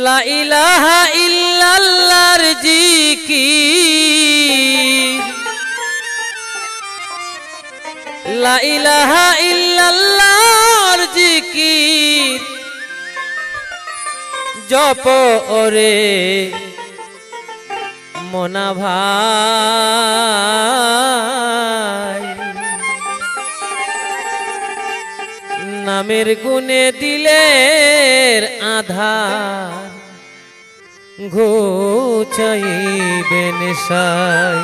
লা ইলাহা ইল্লাল্লাহর জিকির, লা ইলাহা ইল্লাল্লাহর জিকির জপ ওরে মনা ভাই, নামের গুণে দিলের আধার ঘুচাইবে নেশাই।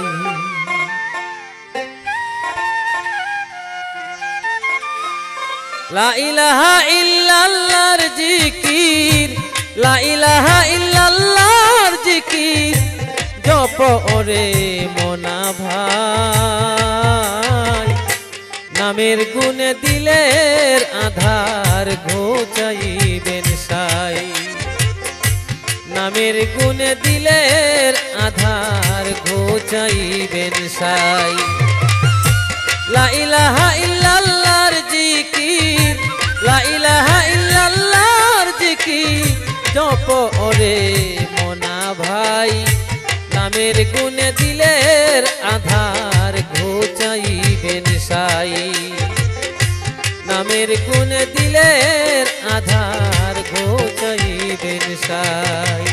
লা ইলাহা ইল্লাল্লাহর জিকির, লা ইলাহা ইল্লাল্লাহর জিকির জপ ওরে মনা ভাই, নামের গুণে দিলের আধার ঘুচাইবে নেশাই, নামের গুণে দিলের আধার ঘুচাইবে নেশাই। লা ইলাহা ইল্লাল্লাহর জিকির, লা ইলাহা ইল্লাল্লাহর জিকির জপ ওরে মনা ভাই, নামের গুণে দিলের আধার ঘুচাইবে নেশাই, নামের গুণে দিলের আধার ঘুচাইবে নেশাই।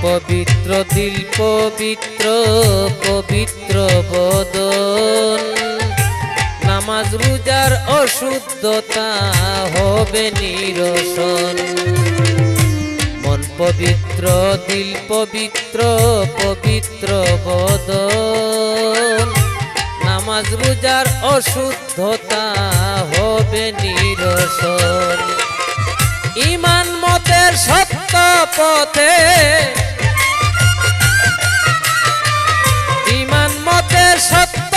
পবিত্র দিল পবিত্র পবিত্র বদন, নামাজ রোজার অশুদ্ধতা হবে নিরসন। মন পবিত্র দিল পবিত্র পবিত্র বদন, নামাজ রোজার অশুদ্ধতা হবে নিরসন। ঈমান মতের সত্য পথে, ঈমান মতের সত্য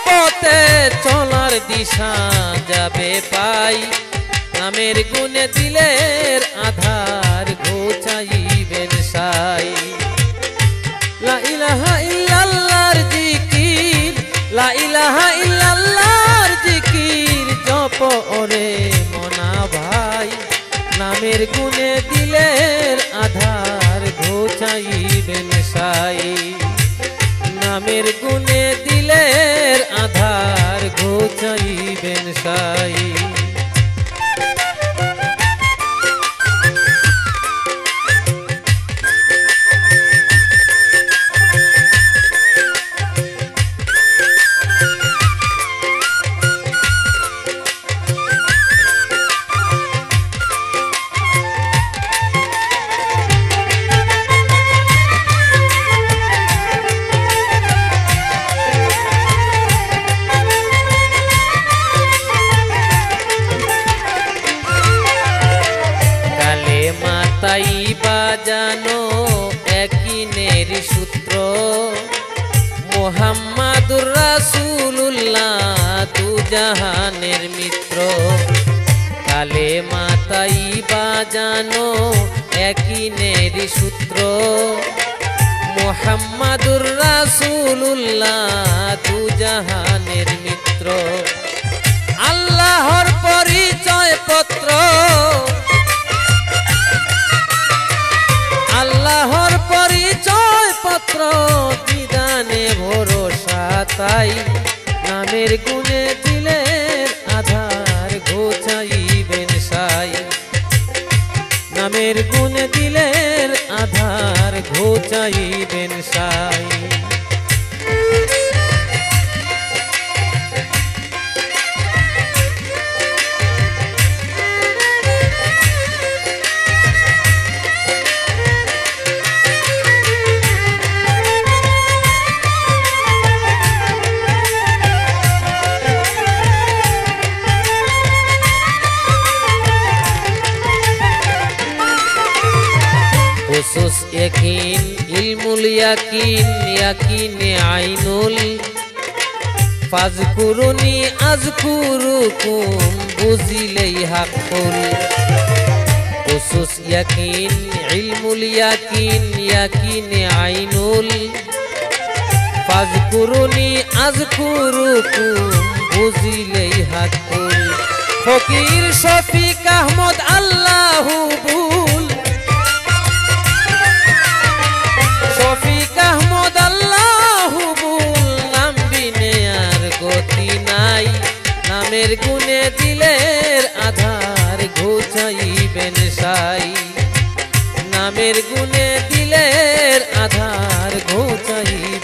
পথে চলার দিশা যাবে পাই, নামের গুণে দিলের আধার ঘুচাইবে নেশাই। লা ইলাহা ইল্লাল্লাহর জিকির, লা ইলাহা ইল্লাল্লাহর জিকির জপ ওরে মনা ভাই, নামের গুণে দিলের আধার ঘুচাইবে নেশাই, নামের গুণে দিলের আধার ঘুচাইবে নেশাই। তাই বাজানো একইনের সূত্র, মুহাম্মাদুর রাসূলুল্লাহ দু জাহানের মিত্র। কালে মাতাই বাজানো একইনের সূত্র, মুহাম্মাদুর রাসূলুল্লাহ দু জাহানের মিত্র। আল্লাহর পরিচয় পত্র, আল্লাহর পরিচয় পত্র বিধানে ভরসা তাই, নামের গুণে দিলের আধার ঘুচাইবে নেশাই, নামের গুণে দিলের আধার ঘোচাইবেন সাই। খুসুস ইয়াকিন ইলমুল ইয়াকিন ইয়াকিনে আইনুল ফাজকুরুনি আযকুরুকুম বুঝিলেই হাক্কুল। খুসুস ইয়াকিন ইলমুল ইয়াকিন ইয়াকিনে আইনুল ফাজকুরুনি আযকুরুকুম বুঝিলেই হাক্কুল। ফকির শফিক আহমদ আল্লাহু বুল, শফিক আহমদ আল্লাহু বুল, নাম বিনে আর গতি নাই। নামের গুণে দিলের আধার ঘোচাইবেন সাই। নামের গুণে দিলের আধার ঘোচাইবেন